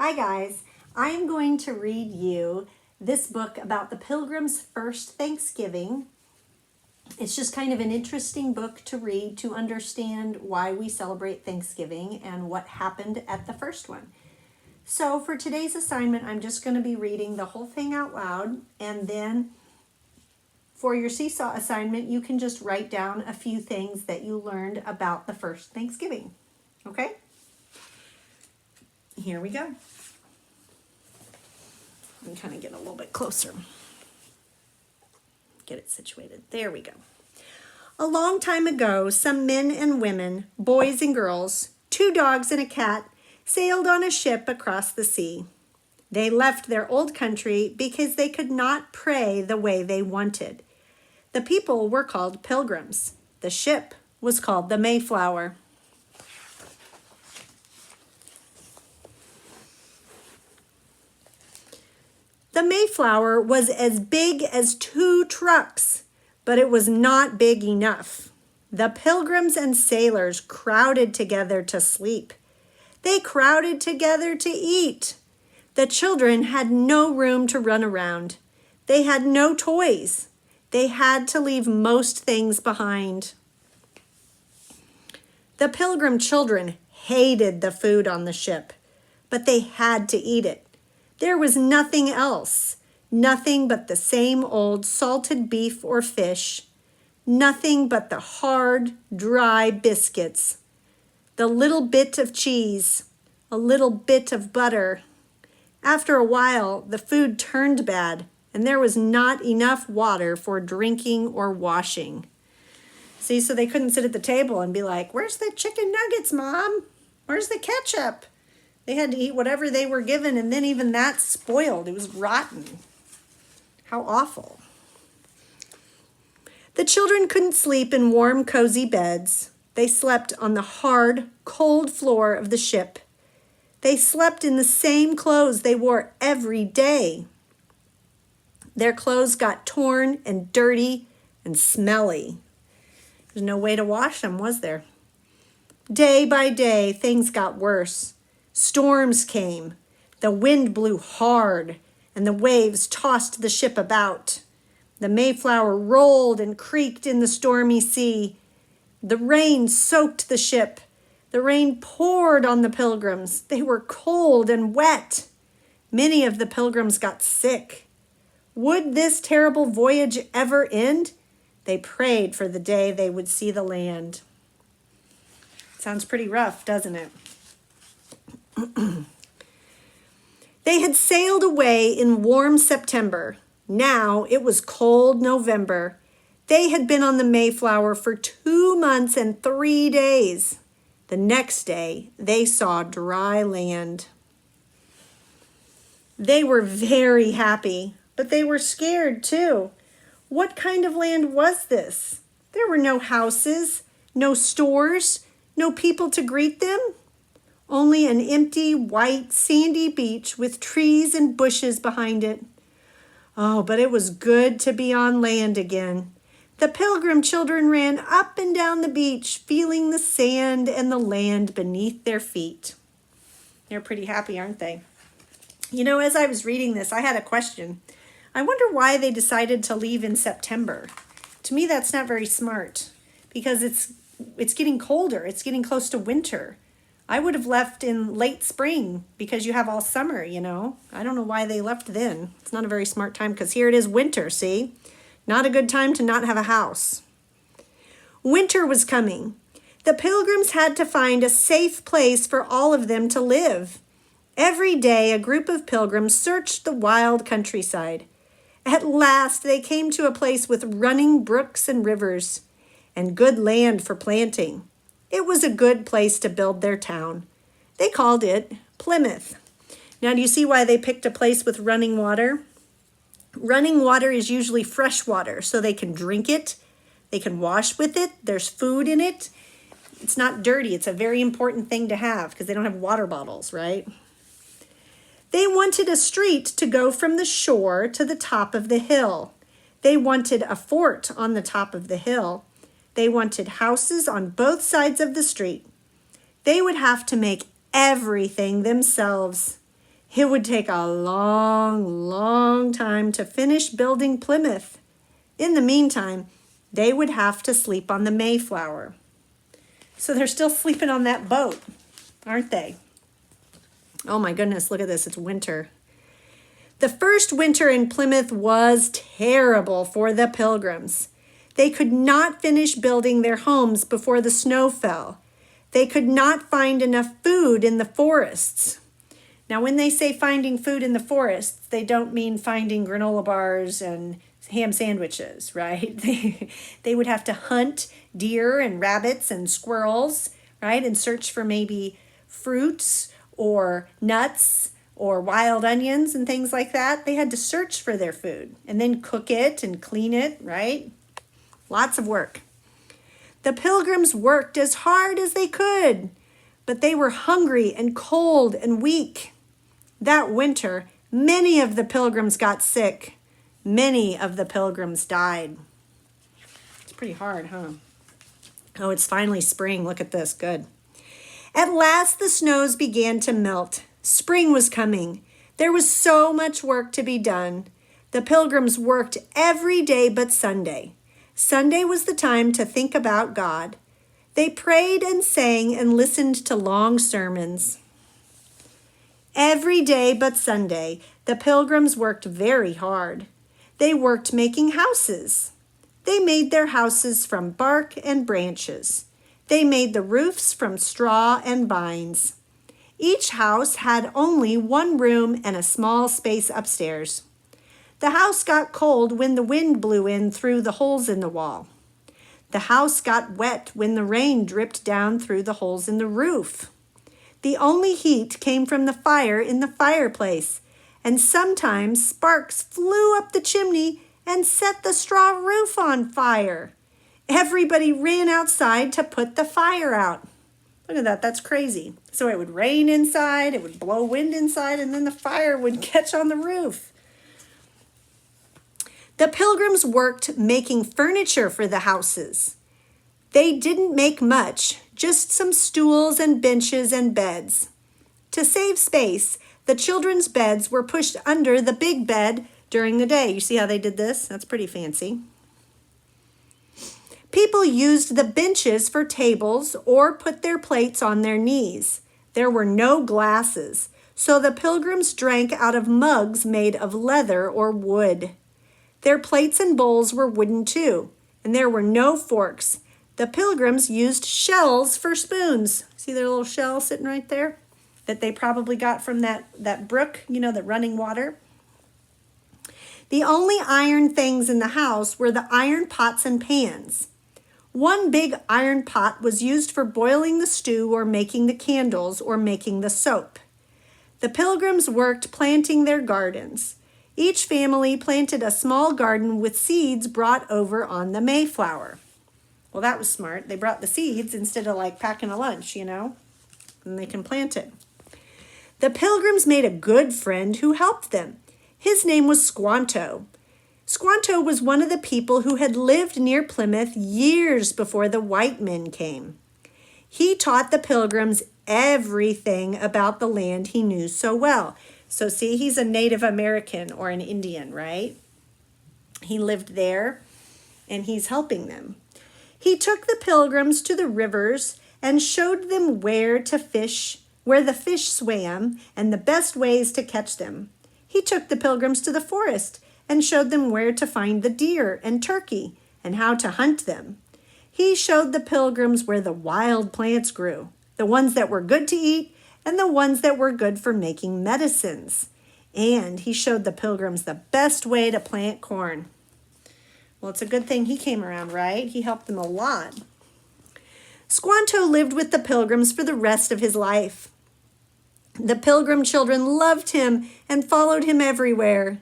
Hi guys, I am going to read you this book about the Pilgrim's first Thanksgiving. It's just kind of an interesting book to read to understand why we celebrate Thanksgiving and what happened at the first one. So for today's assignment, I'm just going to be reading the whole thing out loud, and then for your seesaw assignment, you can just write down a few things that you learned about the first Thanksgiving. Okay? Here we go. Let me kind of get a little bit closer. Get it situated. There we go. A long time ago, some men and women, boys and girls, 2 dogs and a cat, sailed on a ship across the sea. They left their old country because they could not pray the way they wanted. The people were called pilgrims. The ship was called the Mayflower. The Mayflower was as big as 2 trucks, but it was not big enough. The pilgrims and sailors crowded together to sleep. They crowded together to eat. The children had no room to run around. They had no toys. They had to leave most things behind. The Pilgrim children hated the food on the ship, but they had to eat it. There was nothing else, nothing but the same old salted beef or fish, nothing but the hard, dry biscuits, the little bit of cheese, a little bit of butter. After a while, the food turned bad, and there was not enough water for drinking or washing. See, so they couldn't sit at the table and be like, "Where's the chicken nuggets, Mom? Where's the ketchup?" They had to eat whatever they were given, and then even that spoiled. It was rotten. How awful. The children couldn't sleep in warm, cozy beds. They slept on the hard, cold floor of the ship. They slept in the same clothes they wore every day. Their clothes got torn and dirty and smelly. There's no way to wash them, was there? Day by day, things got worse. Storms came. The wind blew hard, and the waves tossed the ship about. The Mayflower rolled and creaked in the stormy sea. The rain soaked the ship. The rain poured on the pilgrims. They were cold and wet. Many of the pilgrims got sick. Would this terrible voyage ever end? They prayed for the day they would see the land. Sounds pretty rough, doesn't it? They had sailed away in warm September. Now it was cold November. They had been on the Mayflower for 2 months and 3 days. The next day, they saw dry land. They were very happy, but they were scared too. What kind of land was this? There were no houses, no stores, no people to greet them. Only an empty, white, sandy beach with trees and bushes behind it. Oh, but it was good to be on land again. The Pilgrim children ran up and down the beach, feeling the sand and the land beneath their feet. They're pretty happy, aren't they? You know, as I was reading this, I had a question. I wonder why they decided to leave in September. To me, that's not very smart because it's getting colder. It's getting close to winter. I would have left in late spring because you have all summer, you know. I don't know why they left then. It's not a very smart time because here it is winter, see? Not a good time to not have a house. Winter was coming. The Pilgrims had to find a safe place for all of them to live. Every day, a group of pilgrims searched the wild countryside. At last, they came to a place with running brooks and rivers and good land for planting. It was a good place to build their town. They called it Plymouth. Now, do you see why they picked a place with running water? Running water is usually fresh water, so they can drink it, they can wash with it, there's food in it. It's not dirty. It's a very important thing to have because they don't have water bottles, right? They wanted a street to go from the shore to the top of the hill. They wanted a fort on the top of the hill. They wanted houses on both sides of the street. They would have to make everything themselves. It would take a long, long time to finish building Plymouth. In the meantime, they would have to sleep on the Mayflower. So they're still sleeping on that boat, aren't they? Oh my goodness, look at this, it's winter. The first winter in Plymouth was terrible for the Pilgrims. They could not finish building their homes before the snow fell. They could not find enough food in the forests. Now, when they say finding food in the forests, they don't mean finding granola bars and ham sandwiches, right? They would have to hunt deer and rabbits and squirrels, right? And search for maybe fruits or nuts or wild onions and things like that. They had to search for their food and then cook it and clean it, right? Lots of work. The Pilgrims worked as hard as they could, but they were hungry and cold and weak. That winter, many of the Pilgrims got sick. Many of the Pilgrims died. It's pretty hard, huh? Oh, it's finally spring. Look at this. Good. At last, the snows began to melt. Spring was coming. There was so much work to be done. The Pilgrims worked every day but Sunday. Sunday was the time to think about God. They prayed and sang and listened to long sermons. Every day but Sunday, the Pilgrims worked very hard. They worked making houses. They made their houses from bark and branches. They made the roofs from straw and vines. Each house had only one room and a small space upstairs. The house got cold when the wind blew in through the holes in the wall. The house got wet when the rain dripped down through the holes in the roof. The only heat came from the fire in the fireplace, and sometimes sparks flew up the chimney and set the straw roof on fire. Everybody ran outside to put the fire out. Look at that, that's crazy. So it would rain inside, it would blow wind inside, and then the fire would catch on the roof. The Pilgrims worked making furniture for the houses. They didn't make much, just some stools and benches and beds. To save space, the children's beds were pushed under the big bed during the day. You see how they did this? That's pretty fancy. People used the benches for tables or put their plates on their knees. There were no glasses, so the Pilgrims drank out of mugs made of leather or wood. Their plates and bowls were wooden too, and there were no forks. The Pilgrims used shells for spoons. See their little shell sitting right there? That they probably got from that brook, you know, the running water. The only iron things in the house were the iron pots and pans. One big iron pot was used for boiling the stew or making the candles or making the soap. The Pilgrims worked planting their gardens. Each family planted a small garden with seeds brought over on the Mayflower. Well, that was smart. They brought the seeds instead of like packing a lunch, you know, and they can plant it. The Pilgrims made a good friend who helped them. His name was Squanto. Squanto was one of the people who had lived near Plymouth years before the white men came. He taught the Pilgrims everything about the land he knew so well. So see, he's a Native American or an Indian, right? He lived there and he's helping them. He took the Pilgrims to the rivers and showed them where to fish, where the fish swam, and the best ways to catch them. He took the Pilgrims to the forest and showed them where to find the deer and turkey and how to hunt them. He showed the Pilgrims where the wild plants grew, the ones that were good to eat and the ones that were good for making medicines. And he showed the Pilgrims the best way to plant corn. Well, it's a good thing he came around, right? He helped them a lot. Squanto lived with the Pilgrims for the rest of his life. The Pilgrim children loved him and followed him everywhere.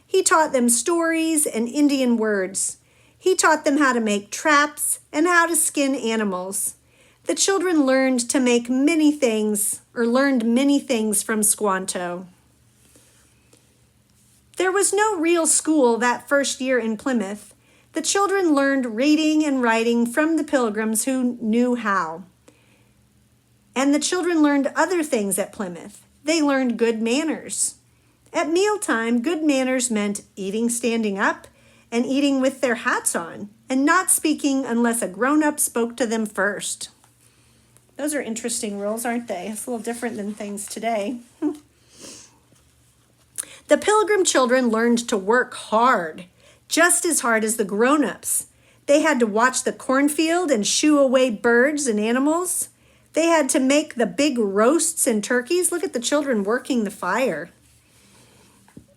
He taught them stories and Indian words. He taught them how to make traps and how to skin animals. The children learned many things from Squanto. There was no real school that first year in Plymouth. The children learned reading and writing from the Pilgrims who knew how. And the children learned other things at Plymouth. They learned good manners. At mealtime, good manners meant eating standing up and eating with their hats on and not speaking unless a grown-up spoke to them first. Those are interesting rules, aren't they? It's a little different than things today. The Pilgrim children learned to work hard, just as hard as the grown-ups. They had to watch the cornfield and shoo away birds and animals. They had to make the big roasts and turkeys. Look at the children working the fire.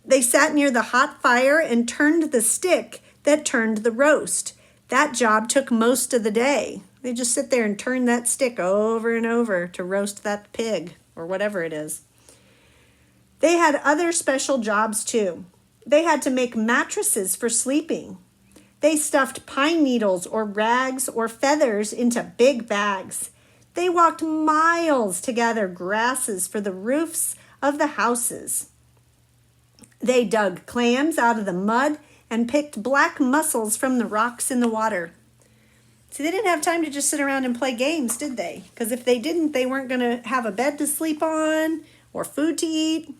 They sat near the hot fire and turned the stick that turned the roast. That job took most of the day. They just sit there and turn that stick over and over to roast that pig or whatever it is. They had other special jobs too. They had to make mattresses for sleeping. They stuffed pine needles or rags or feathers into big bags. They walked miles to gather grasses for the roofs of the houses. They dug clams out of the mud and picked black mussels from the rocks in the water. See, they didn't have time to just sit around and play games, did they? Because if they didn't, they weren't going to have a bed to sleep on or food to eat.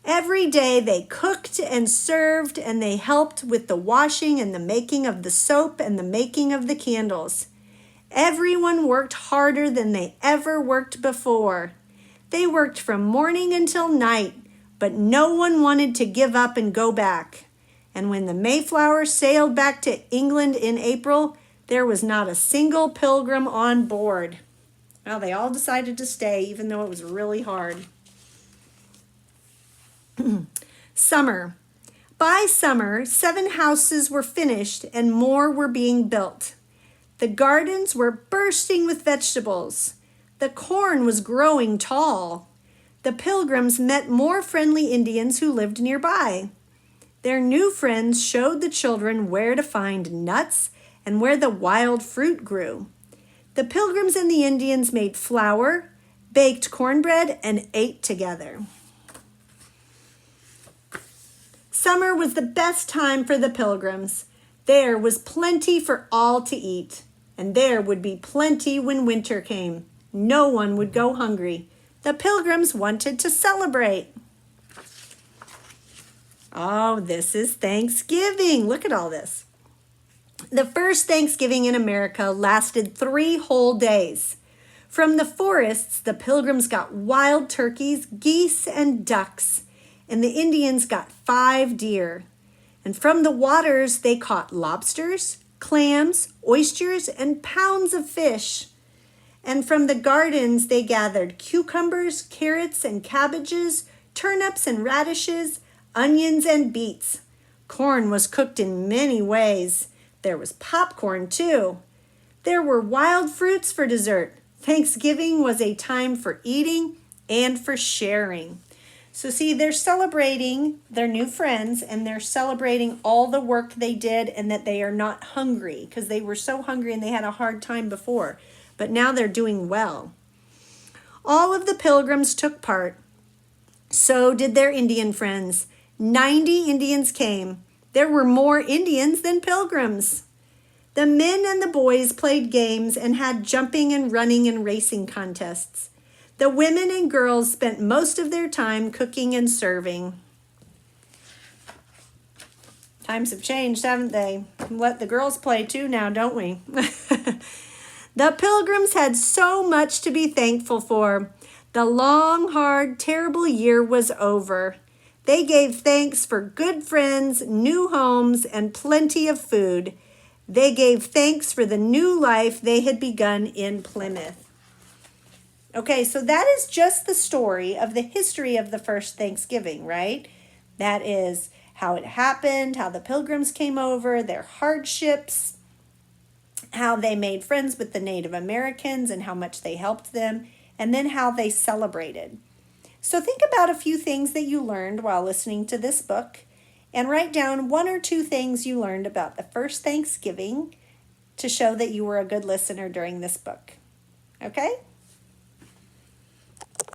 Every day they cooked and served, and they helped with the washing and the making of the soap and the making of the candles. Everyone worked harder than they ever worked before. They worked from morning until night, but no one wanted to give up and go back. And when the Mayflower sailed back to England in April, there was not a single pilgrim on board. Well, they all decided to stay, even though it was really hard. Summer. By summer, 7 houses were finished and more were being built. The gardens were bursting with vegetables. The corn was growing tall. The Pilgrims met more friendly Indians who lived nearby. Their new friends showed the children where to find nuts and where the wild fruit grew. The Pilgrims and the Indians made flour, baked cornbread, and ate together. Summer was the best time for the Pilgrims. There was plenty for all to eat, and there would be plenty when winter came. No one would go hungry. The Pilgrims wanted to celebrate. Oh, this is Thanksgiving. Look at all this. The first Thanksgiving in America lasted 3 whole days. From the forests, the Pilgrims got wild turkeys, geese, and ducks, and the Indians got 5 deer. And from the waters, they caught lobsters, clams, oysters, and pounds of fish. And from the gardens, they gathered cucumbers, carrots, and cabbages, turnips and radishes, onions and beets. Corn was cooked in many ways. There was popcorn, too. There were wild fruits for dessert. Thanksgiving was a time for eating and for sharing. So see, they're celebrating their new friends, and they're celebrating all the work they did and that they are not hungry, because they were so hungry and they had a hard time before. But now they're doing well. All of the Pilgrims took part. So did their Indian friends. 90 Indians came. There were more Indians than Pilgrims. The men and the boys played games and had jumping and running and racing contests. The women and girls spent most of their time cooking and serving. Times have changed, haven't they? Let the girls play too now, don't we? The Pilgrims had so much to be thankful for. The long, hard, terrible year was over. They gave thanks for good friends, new homes, and plenty of food. They gave thanks for the new life they had begun in Plymouth. Okay, so that is just the story of the history of the first Thanksgiving, right? That is how it happened, how the Pilgrims came over, their hardships, how they made friends with the Native Americans and how much they helped them, and then how they celebrated. So think about a few things that you learned while listening to this book, and write down 1 or 2 things you learned about the first Thanksgiving to show that you were a good listener during this book. Okay?